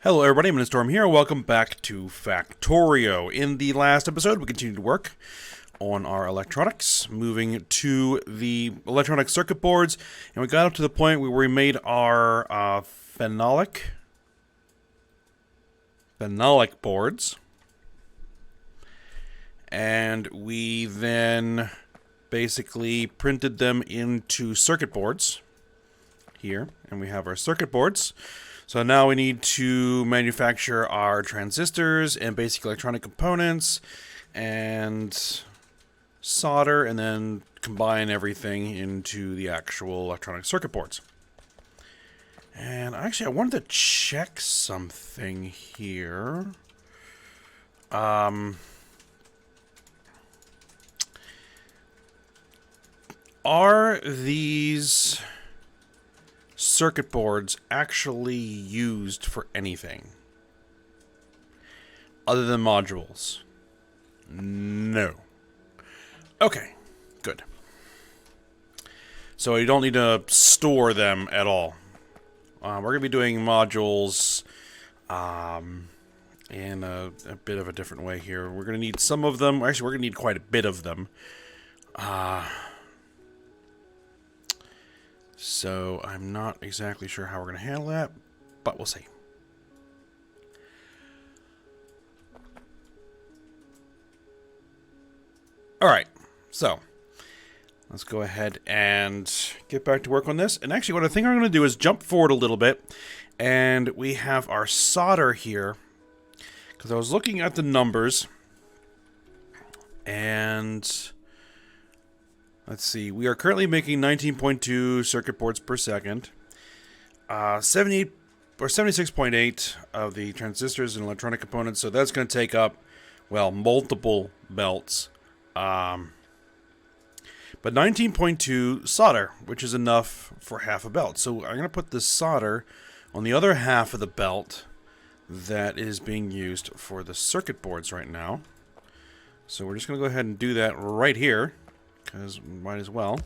Hello everybody, I'm Storm here. Welcome back to Factorio. In the last episode, we continued to work on our electronics, moving to the electronic circuit boards, and we got up to the point where we made our phenolic boards, and we then basically printed them into circuit boards here, and we have our circuit boards. So now we need to manufacture our transistors and basic electronic components and solder and then combine everything into the actual electronic circuit boards. And actually I wanted to check something here. Are these circuit boards actually used for anything other than modules? No. Okay, good. So you don't need to store them at all. We're going to be doing modules in a bit of a different way here. We're going to need some of them. Actually, we're going to need quite a bit of them. So I'm not exactly sure how we're going to handle that, but we'll see. Alright, so let's go ahead and get back to work on this. And actually what I think I'm going to do is jump forward a little bit, and we have our solder here, because I was looking at the numbers, and let's see, we are currently making 19.2 circuit boards per second. 78 or 76.8 of the transistors and electronic components, so that's going to take up, well, multiple belts. But 19.2 solder, which is enough for half a belt. So I'm going to put this solder on the other half of the belt that is being used for the circuit boards right now. So we're just going to go ahead and do that right here, because we might as well.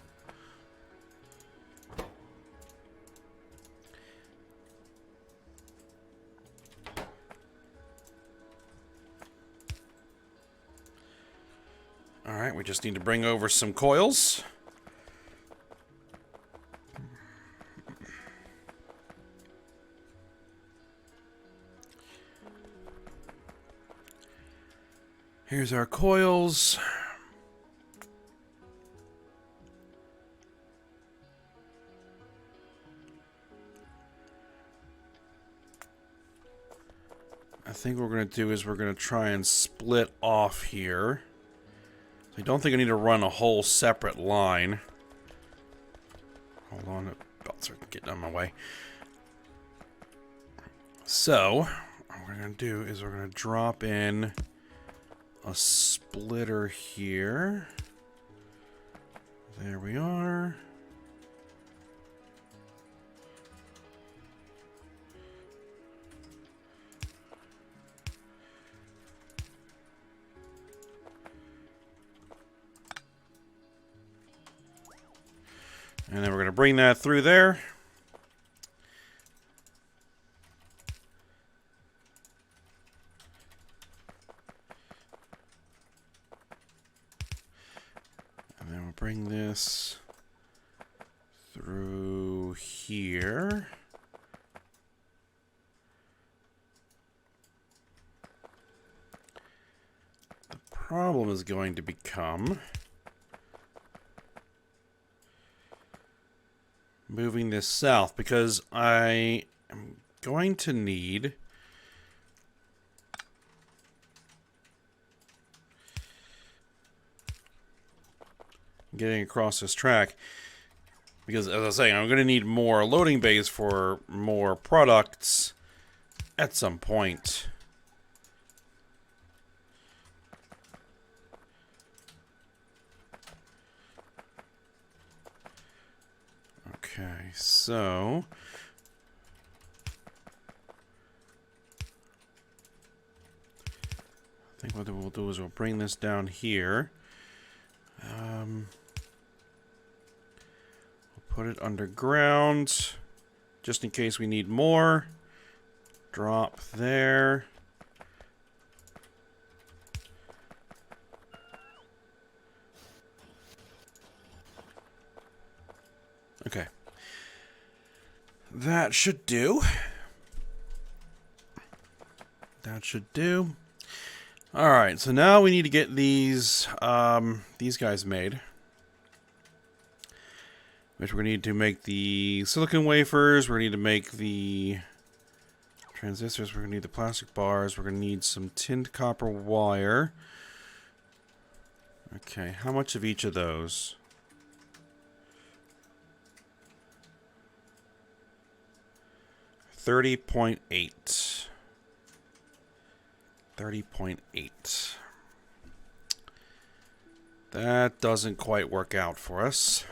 Alright, we just need to bring over some coils. Here's our coils. I think what we're going to do is we're going to try and split off here. I don't think I need to run a whole separate line. Hold on, the belts are getting on my way. So, what we're going to do is we're going to drop in a splitter here. There we are. And then we're going to bring that through there. And then we'll bring this through here. The problem is going to become moving this south, because I am going to need getting across this track, because as I was saying, I'm going to need more loading bays for more products at some point. Okay, so I think what we'll do is we'll bring this down here. We'll put it underground just in case we need more. drop there. Okay. That should do. That should do. All right, so now we need to get these guys made. Which we're going to need to make the silicon wafers. We're going to need to make the transistors. We're going to need the plastic bars. We're going to need some tinned copper wire. Okay, how much of each of those? $30.8. 30.8. That doesn't quite work out for us.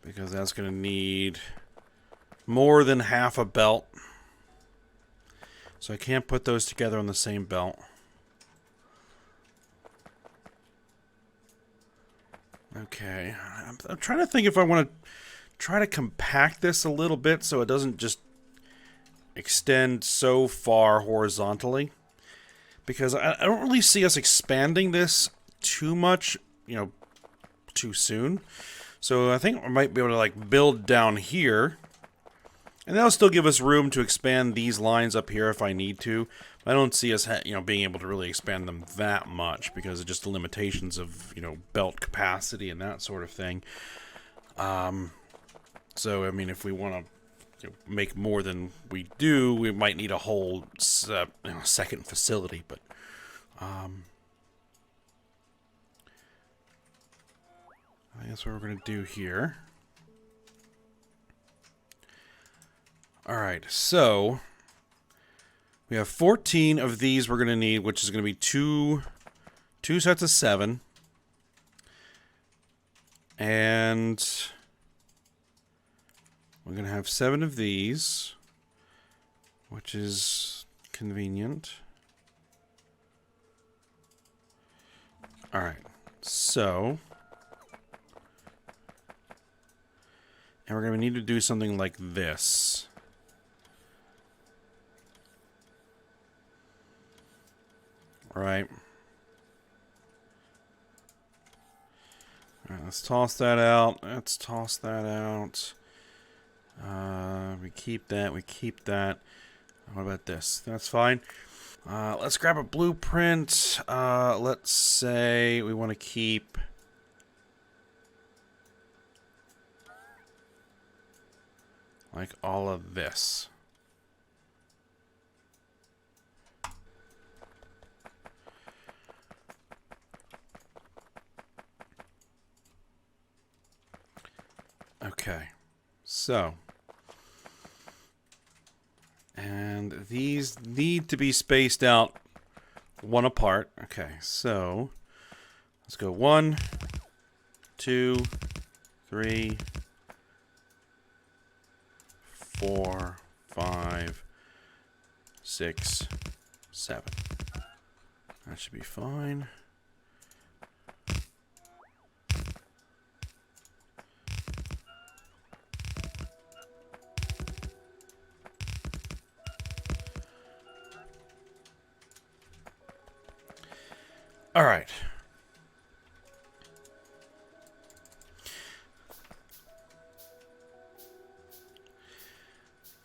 Because that's going to need more than half a belt. So I can't put those together on the same belt. Okay. I'm trying to think if I want to try to compact this a little bit so it doesn't just extend so far horizontally. Because I don't really see us expanding this too much, you know, too soon. So I think we might be able to like build down here. And that'll still give us room to expand these lines up here if I need to. I don't see us being able to really expand them that much because of just the limitations of, belt capacity and that sort of thing. So, I mean, if we want to make more than we do, we might need a whole second facility. But I think that's what we're going to do here. Alright, so we have 14 of these we're going to need, which is going to be two sets of 7. And we're going to have 7 of these, which is convenient. Alright, so and we're going to need to do something like this. Right. Alright, let's toss that out. Let's toss that out. We keep that. We keep that. What about this? That's fine. Let's grab a blueprint. Let's say we want to keep like all of this. Okay, so, and these need to be spaced out one apart. Okay, so let's go 1, 2, 3, 4, 5, 6, 7. That should be fine. All right.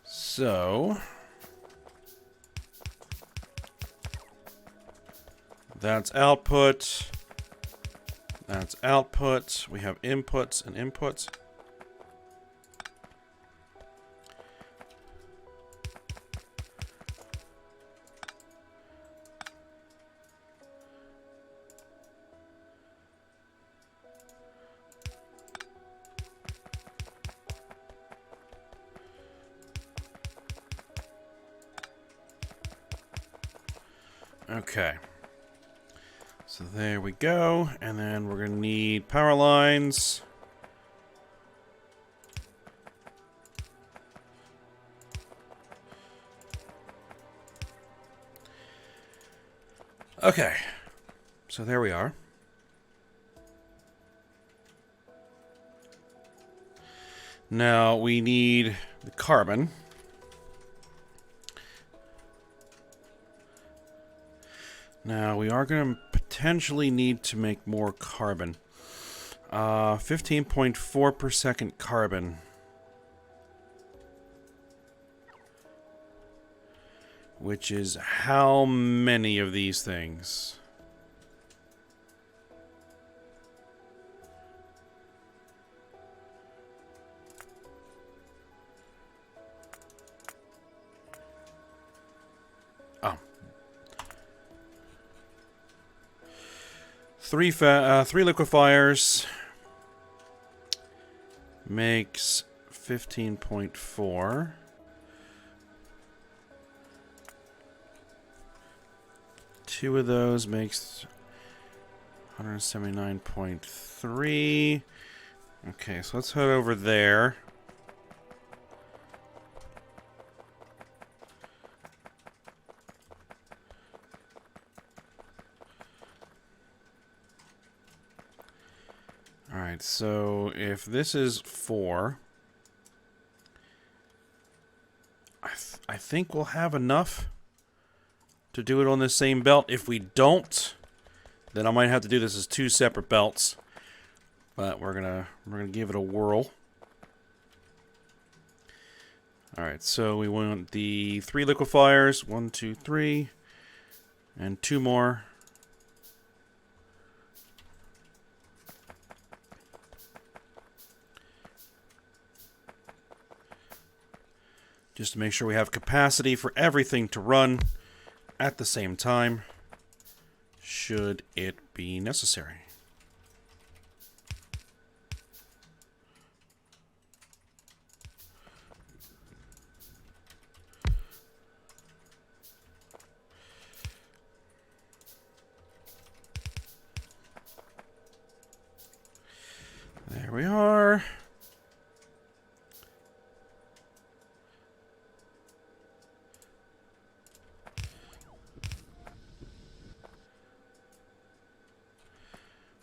So that's output. That's output. We have inputs and inputs. Okay, so there we go, and then we're going to need power lines. Okay, so there we are. Now we need the carbon. Now we are going to potentially need to make more carbon. 15.4 per second carbon. Which is how many of these things? Oh. Three liquefiers makes 15.4. Two of those makes 179.3. Okay, so let's head over there. Alright, so if this is 4, I think we'll have enough to do it on the same belt. If we don't, then I might have to do this as 2 separate belts. But we're gonna give it a whirl. Alright, so we want the 3 liquefiers. 1, 2, 3. And 2 more. Just to make sure we have capacity for everything to run at the same time, should it be necessary. There we are.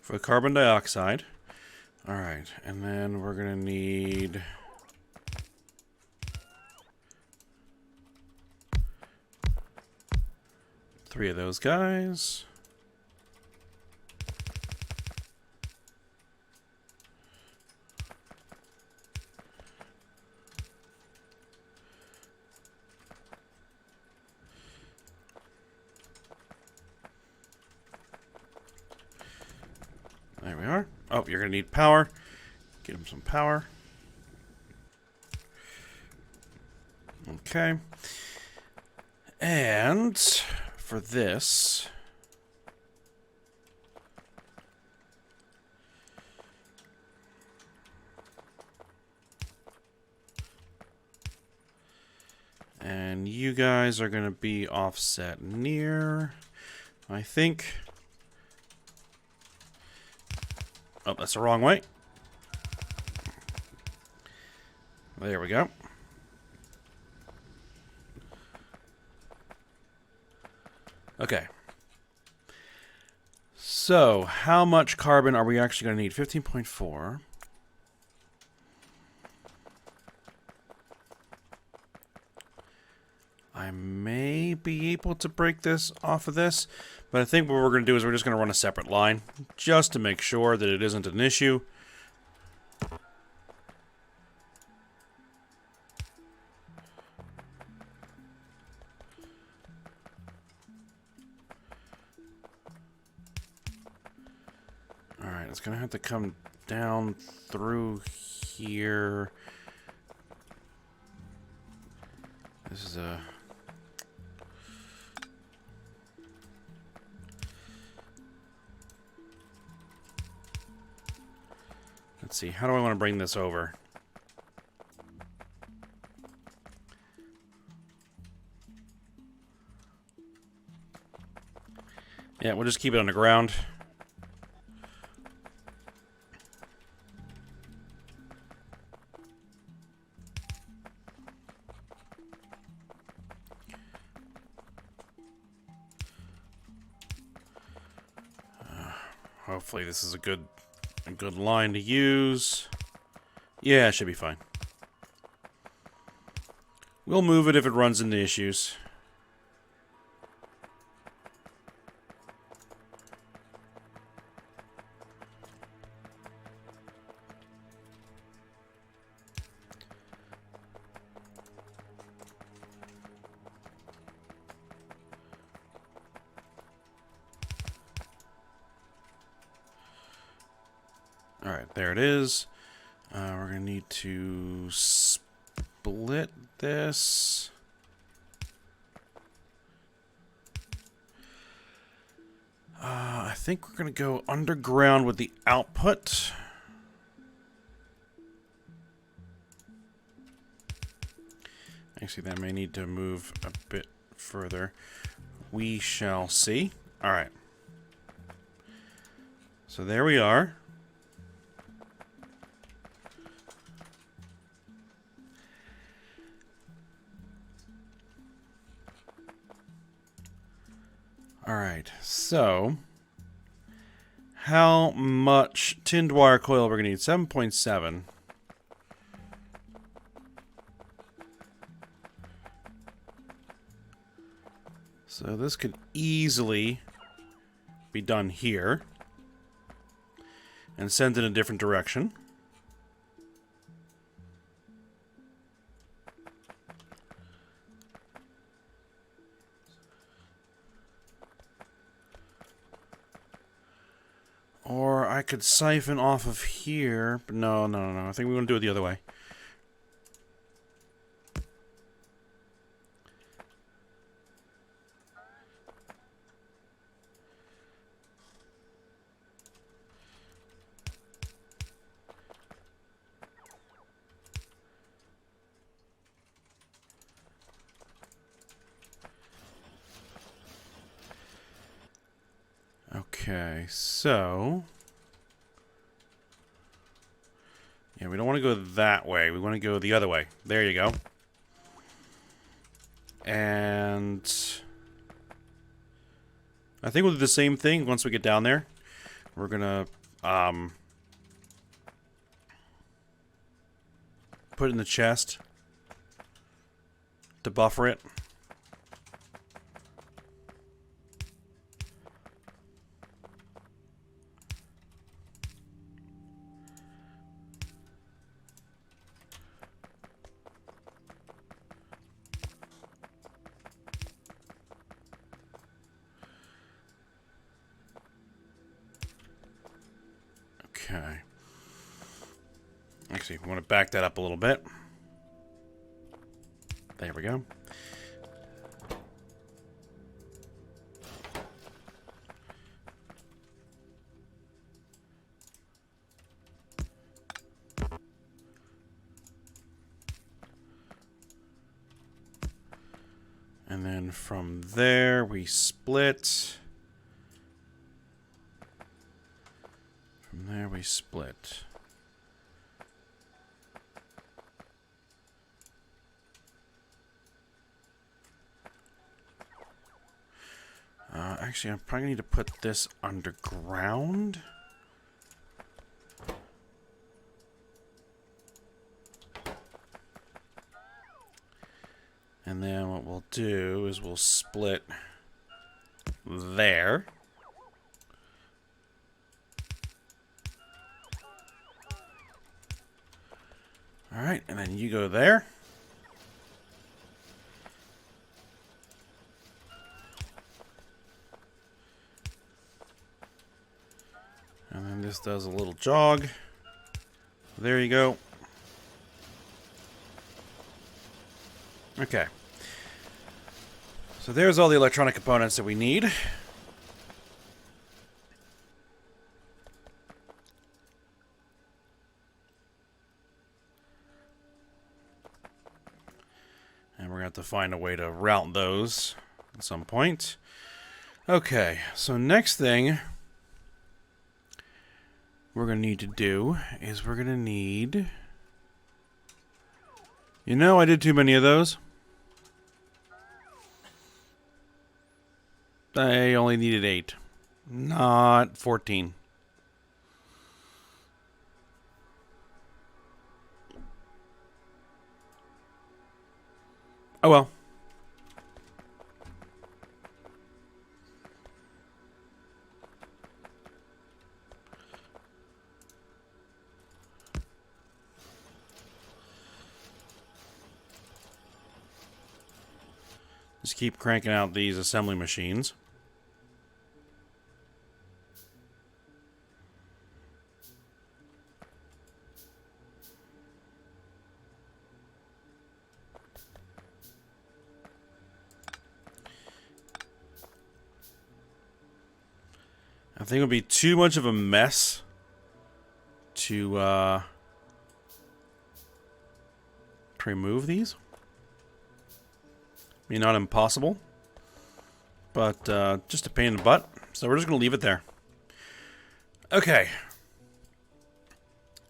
For carbon dioxide. Alright, and then we're going to need... three of those guys. There we are. Oh, you're going to need power. Get him some power. Okay. And for this... and you guys are going to be offset near, I think... oh, that's the wrong way. There we go. Okay. So, how much carbon are we actually going to need? 15.4. I may be able to break this off of this, but I think what we're going to do is we're just going to run a separate line, just to make sure that it isn't an issue. Alright, it's going to have to come down through here. This is a... let's see, how do I want to bring this over? Yeah, we'll just keep it on the ground. Hopefully this is a good line to use. Yeah, it should be fine. We'll move it if it runs into issues. Alright, there it is. We're going to need to split this. I think we're going to go underground with the output. Actually, that may need to move a bit further. We shall see. Alright. So there we are. Alright, so how much tinned wire coil we're going to need? 7.7. So this could easily be done here and sent in a different direction. Or I could siphon off of here, but no. I think we want to do it the other way. Okay, so yeah, we don't want to go that way. We want to go the other way. There you go. And I think we'll do the same thing once we get down there. We're gonna put it in the chest to buffer it. Okay. Actually, we want to back that up a little bit. There we go. And then from there, we split. From there, we split. Actually, I probably need to put this underground. And then what we'll do is we'll split there. Alright, and then you go there. And then this does a little jog. There you go. Okay. So there's all the electronic components that we need. And we're going to have to find a way to route those at some point. Okay, so next thing we're going to need to do is we're going to need... You know, I did too many of those. I only needed 8. Not 14. Oh well. Just keep cranking out these assembly machines. I think it would be too much of a mess to remove these. I mean, not impossible, but just a pain in the butt. So we're just going to leave it there. Okay.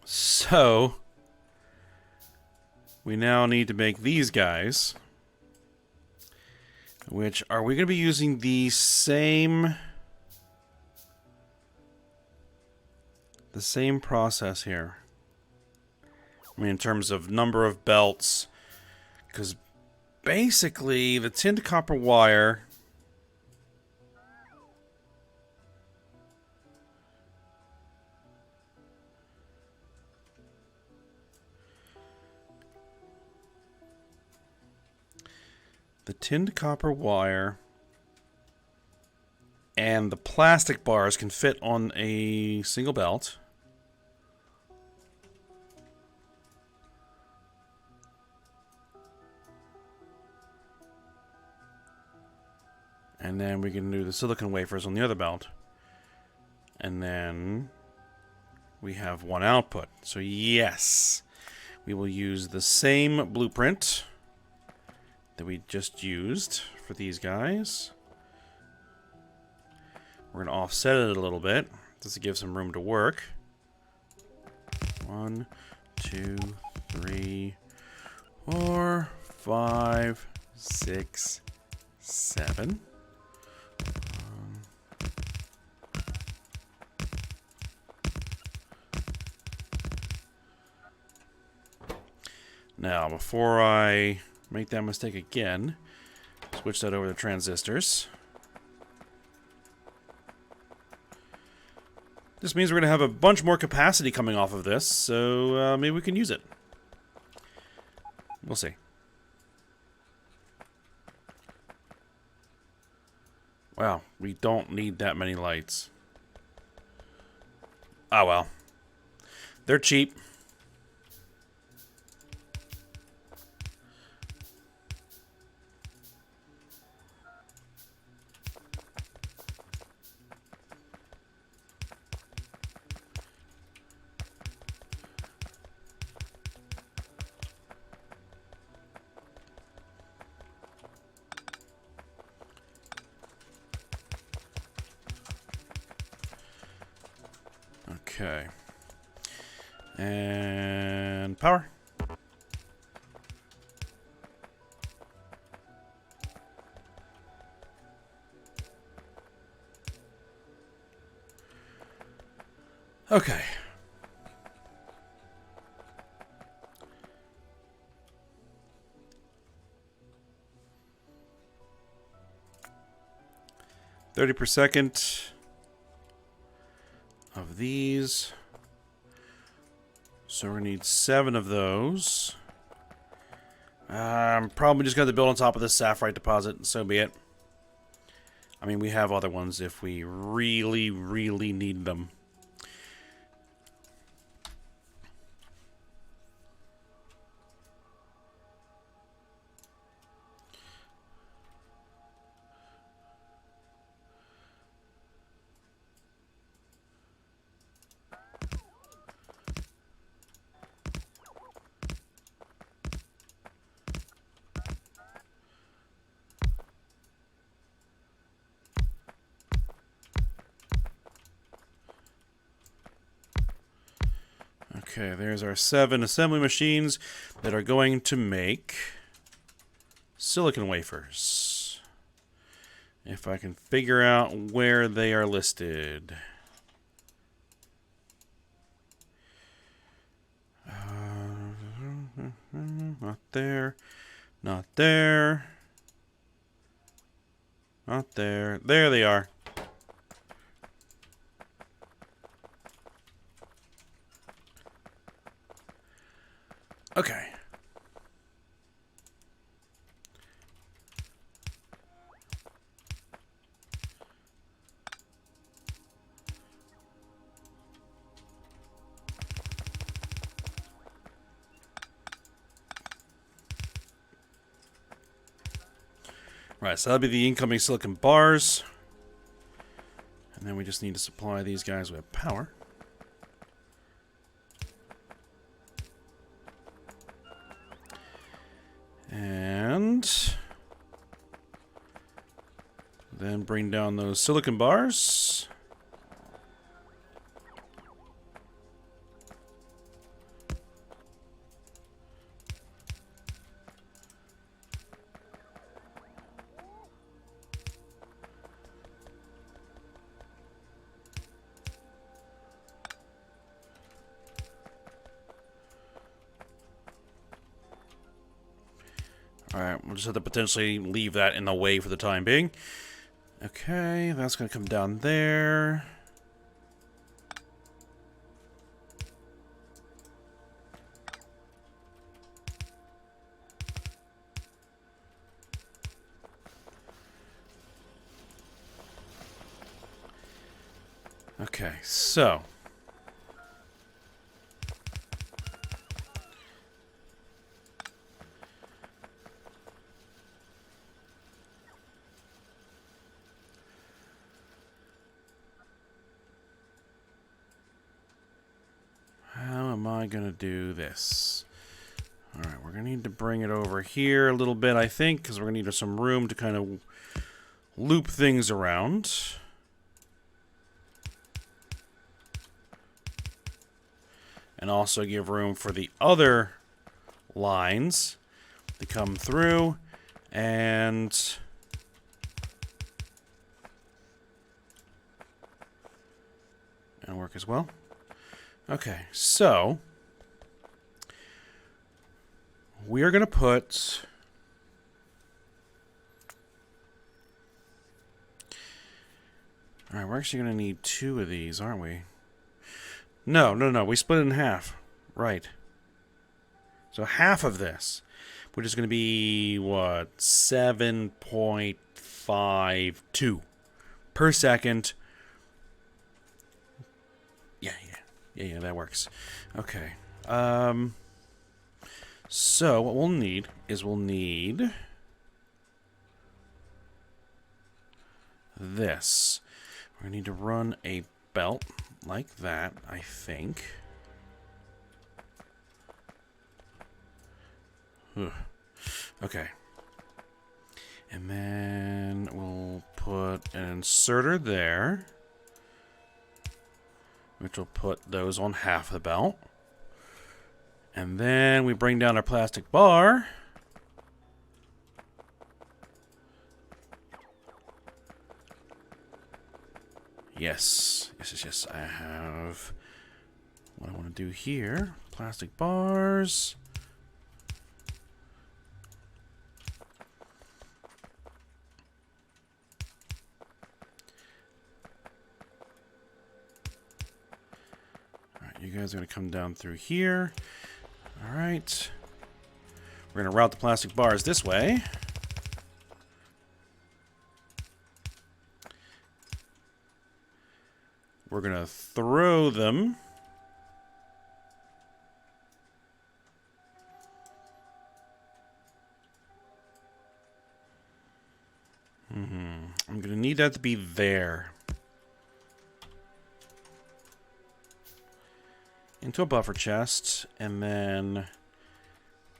So we now need to make these guys, which are we going to be using the same process here? I mean, in terms of number of belts, because basically the tin to copper wire and the plastic bars can fit on a single belt. And then we can do the silicon wafers on the other belt. And then we have one output. So yes, we will use the same blueprint that we just used for these guys. We're going to offset it a little bit just to give some room to work. 1, 2, 3, 4, 5, 6, 7. Now, before I make that mistake again, switch that over to transistors. This means we're going to have a bunch more capacity coming off of this, so maybe we can use it. We'll see. Wow, we don't need that many lights. Ah, well. They're cheap. Okay. And power. Okay. $30 per second of these. So we need 7 of those. I'm probably just going to build on top of this sapphire deposit, and so be it. I mean, we have other ones if we really, really need them. Okay, there's our 7 assembly machines that are going to make silicon wafers. If I can figure out where they are listed. Not there. Not there. Not there. There they are. Okay. Right, so that'll be the incoming silicon bars. And then we just need to supply these guys with power. And then bring down those silicon bars. Alright, we'll just have to potentially leave that in the way for the time being. Okay, that's going to come down there. Okay, so how am I going to do this? Alright, we're going to need to bring it over here a little bit, I think, because we're going to need some room to kind of loop things around. And also give room for the other lines to come through and work as well. Okay, so we are going to put all right, we're actually going to need 2 of these, aren't we? No, we split it in half. Right. So half of this, which is going to be, what, 7.52 per second. Yeah, that works. Okay. So what we'll need is this. We're going to need to run a belt like that, I think. Ugh. Okay. And then we'll put an inserter there, which will put those on half the belt. And then we bring down our plastic bar. Yes. I have what I want to do here. Plastic bars. Alright, you guys are going to come down through here. Alright. We're going to route the plastic bars this way. We're going to throw them. I'm going to need that to be there. Into a buffer chest, and then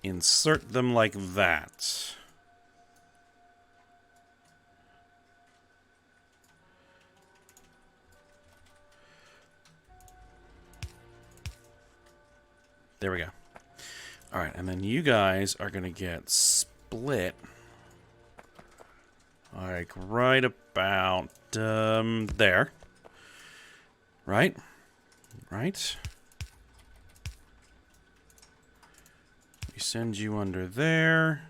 insert them like that. There we go. Alright, and then you guys are going to get split. Like, right about, there. Right? Right? We send you under there.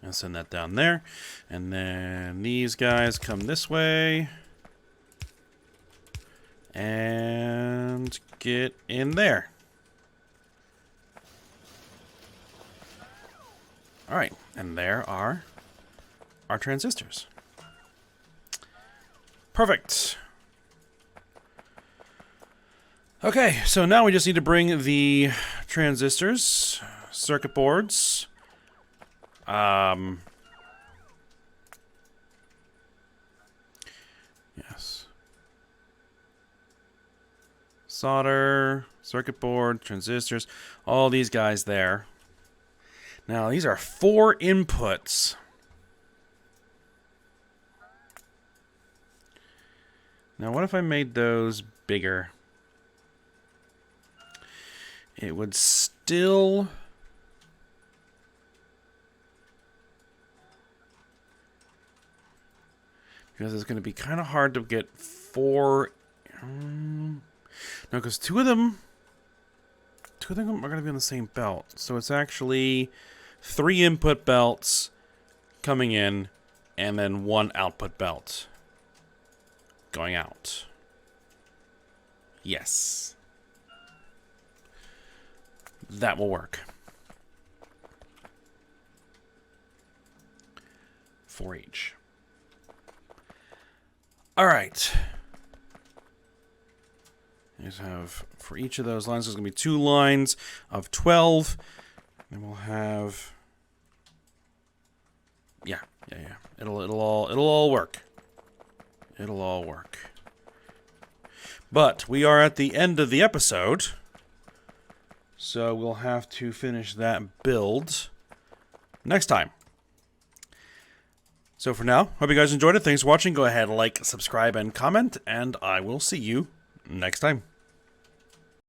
And send that down there. And then these guys come this way. And get in there. Alright, and there are our transistors. Perfect. Okay, so now we just need to bring the transistors, circuit boards, yes. Solder, circuit board, transistors, all these guys there. Now, these are 4 inputs. Now, what if I made those bigger? It would still... Because it's going to be kind of hard to get 4... No, because two of them are going to be on the same belt. So it's actually 3 input belts coming in, and then 1 output belt going out. Yes. That will work. For each. Alright. You just have, for each of those lines, there's going to be 2 lines of 12. And we'll have... Yeah. It'll all work. It'll all work. But we are at the end of the episode. So we'll have to finish that build next time. So for now, hope you guys enjoyed it. Thanks for watching. Go ahead, like, subscribe, and comment, and I will see you next time.